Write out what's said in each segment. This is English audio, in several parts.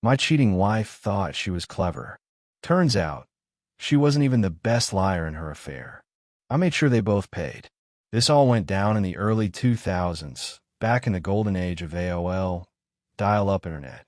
My cheating wife thought she was clever. Turns out, she wasn't even the best liar in her affair. I made sure they both paid. This all went down in the early 2000s, back in the golden age of AOL, dial-up internet,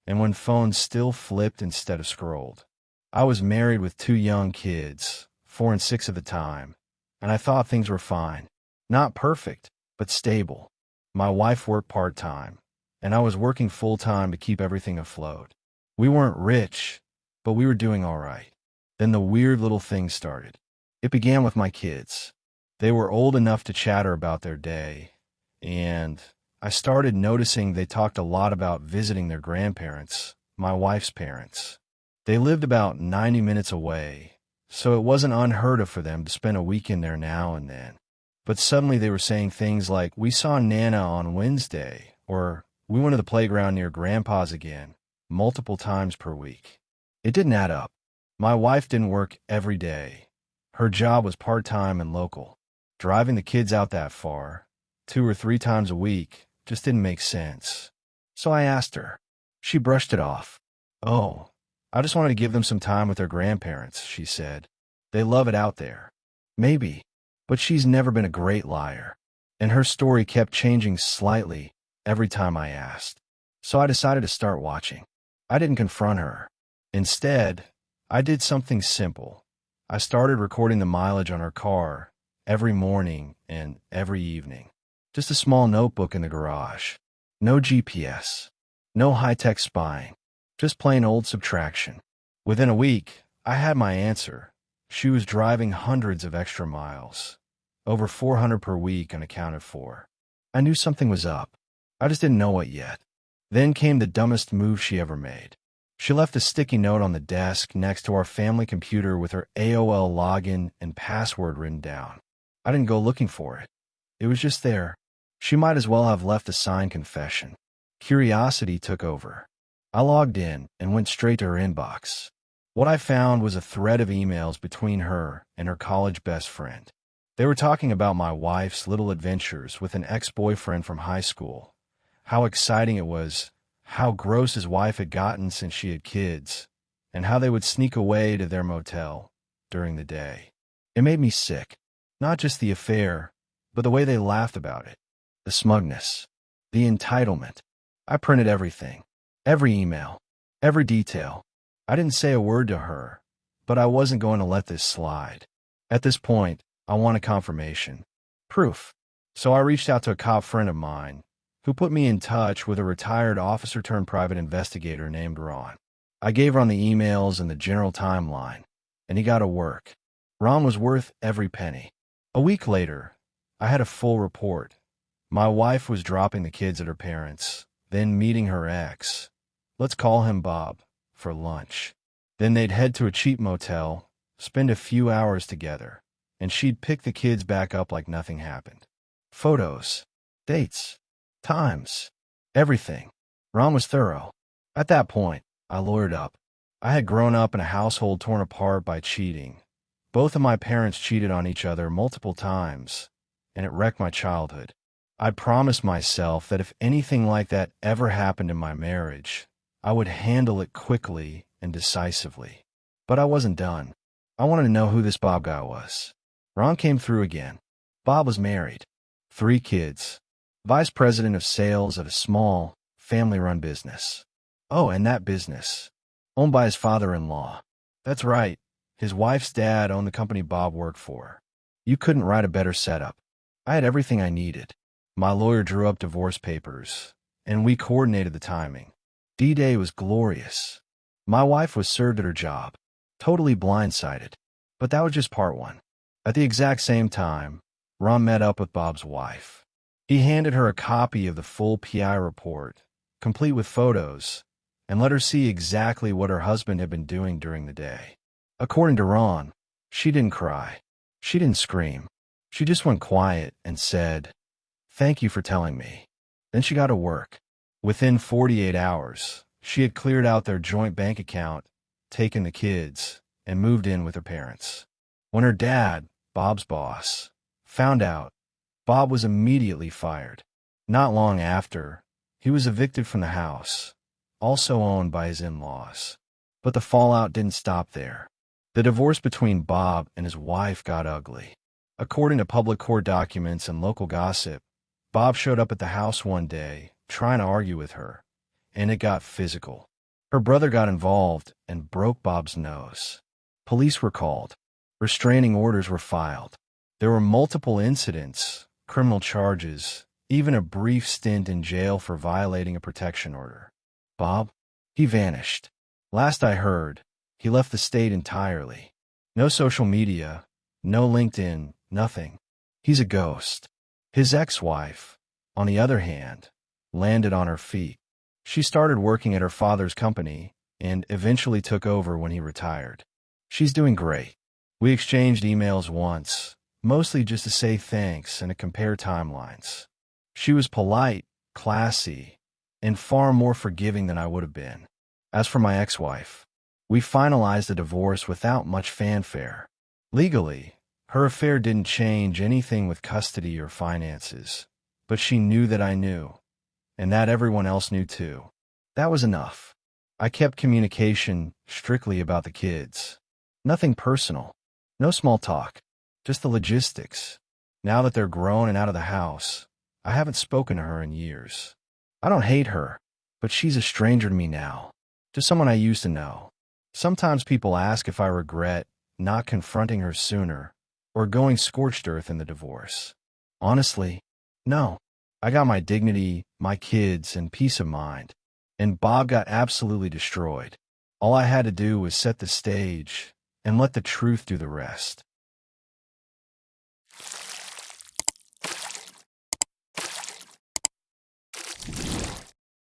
and when phones still flipped instead of scrolled. I was married with 2 young kids, 4 and 6 at the time, and I thought things were fine. Not perfect, but stable. My wife worked part-time, and I was working full-time to keep everything afloat. We weren't rich, but we were doing all right. Then the weird little thing started. It began with my kids. They were old enough to chatter about their day, and I started noticing they talked a lot about visiting their grandparents, my wife's parents. They lived about 90 minutes away, so it wasn't unheard of for them to spend a weekend there now and then. But suddenly they were saying things like, "We saw Nana on Wednesday," or "We went to the playground near Grandpa's again," multiple times per week. It didn't add up. My wife didn't work every day. Her job was part-time and local. Driving the kids out that far, 2 or 3 times a week, just didn't make sense. So I asked her. She brushed it off. "Oh, I just wanted to give them some time with their grandparents," she said. "They love it out there." Maybe, but she's never been a great liar. And her story kept changing slightly every time I asked. So I decided to start watching. I didn't confront her. Instead, I did something simple. I started recording the mileage on her car every morning and every evening. Just a small notebook in the garage. No GPS. No high-tech spying. Just plain old subtraction. Within a week, I had my answer. She was driving hundreds of extra miles. Over 400 per week unaccounted for. I knew something was up. I just didn't know it yet. Then came the dumbest move she ever made. She left a sticky note on the desk next to our family computer with her AOL login and password written down. I didn't go looking for it. It was just there. She might as well have left a signed confession. Curiosity took over. I logged in and went straight to her inbox. What I found was a thread of emails between her and her college best friend. They were talking about my wife's little adventures with an ex-boyfriend from high school, how exciting it was, how gross his wife had gotten since she had kids, and how they would sneak away to their motel during the day. It made me sick. Not just the affair, but the way they laughed about it. The smugness. The entitlement. I printed everything. Every email. Every detail. I didn't say a word to her, but I wasn't going to let this slide. At this point, I wanted confirmation. Proof. So I reached out to a cop friend of mine, who put me in touch with a retired officer-turned-private investigator named Ron. I gave Ron the emails and the general timeline, and he got to work. Ron was worth every penny. A week later, I had a full report. My wife was dropping the kids at her parents', then meeting her ex, let's call him Bob, for lunch. Then they'd head to a cheap motel, spend a few hours together, and she'd pick the kids back up like nothing happened. Photos, dates, times, everything. Ron was thorough. At that point, I lawyered up. I had grown up in a household torn apart by cheating. Both of my parents cheated on each other multiple times, and it wrecked my childhood. I'd promised myself that if anything like that ever happened in my marriage, I would handle it quickly and decisively. But I wasn't done. I wanted to know who this Bob guy was. Ron came through again. Bob was married. 3 kids. Vice president of sales at a small, family-run business. Oh, and that business. Owned by his father-in-law. That's right. His wife's dad owned the company Bob worked for. You couldn't write a better setup. I had everything I needed. My lawyer drew up divorce papers, and we coordinated the timing. D-Day was glorious. My wife was served at her job, totally blindsided. But that was just part one. At the exact same time, Ron met up with Bob's wife. He handed her a copy of the full PI report, complete with photos, and let her see exactly what her husband had been doing during the day. According to Ron, she didn't cry. She didn't scream. She just went quiet and said, "Thank you for telling me." Then she got to work. Within 48 hours, she had cleared out their joint bank account, taken the kids, and moved in with her parents. When her dad, Bob's boss, found out, Bob was immediately fired. Not long after, he was evicted from the house, also owned by his in-laws. But the fallout didn't stop there. The divorce between Bob and his wife got ugly. According to public court documents and local gossip, Bob showed up at the house one day, trying to argue with her, and it got physical. Her brother got involved and broke Bob's nose. Police were called. Restraining orders were filed. There were multiple incidents, criminal charges, even a brief stint in jail for violating a protection order. Bob? He vanished. Last I heard, he left the state entirely. No social media, no LinkedIn, nothing. He's a ghost. His ex-wife, on the other hand, landed on her feet. She started working at her father's company and eventually took over when he retired. She's doing great. We exchanged emails once, mostly just to say thanks and to compare timelines. She was polite, classy, and far more forgiving than I would have been. As for my ex-wife, we finalized the divorce without much fanfare. Legally, her affair didn't change anything with custody or finances, but she knew that I knew, and that everyone else knew too. That was enough. I kept communication strictly about the kids. Nothing personal. No small talk. Just the logistics. Now that they're grown and out of the house, I haven't spoken to her in years. I don't hate her, but she's a stranger to me now. Just someone I used to know. Sometimes people ask if I regret not confronting her sooner or going scorched earth in the divorce. Honestly, no. I got my dignity, my kids, and peace of mind. And Bob got absolutely destroyed. All I had to do was set the stage and let the truth do the rest.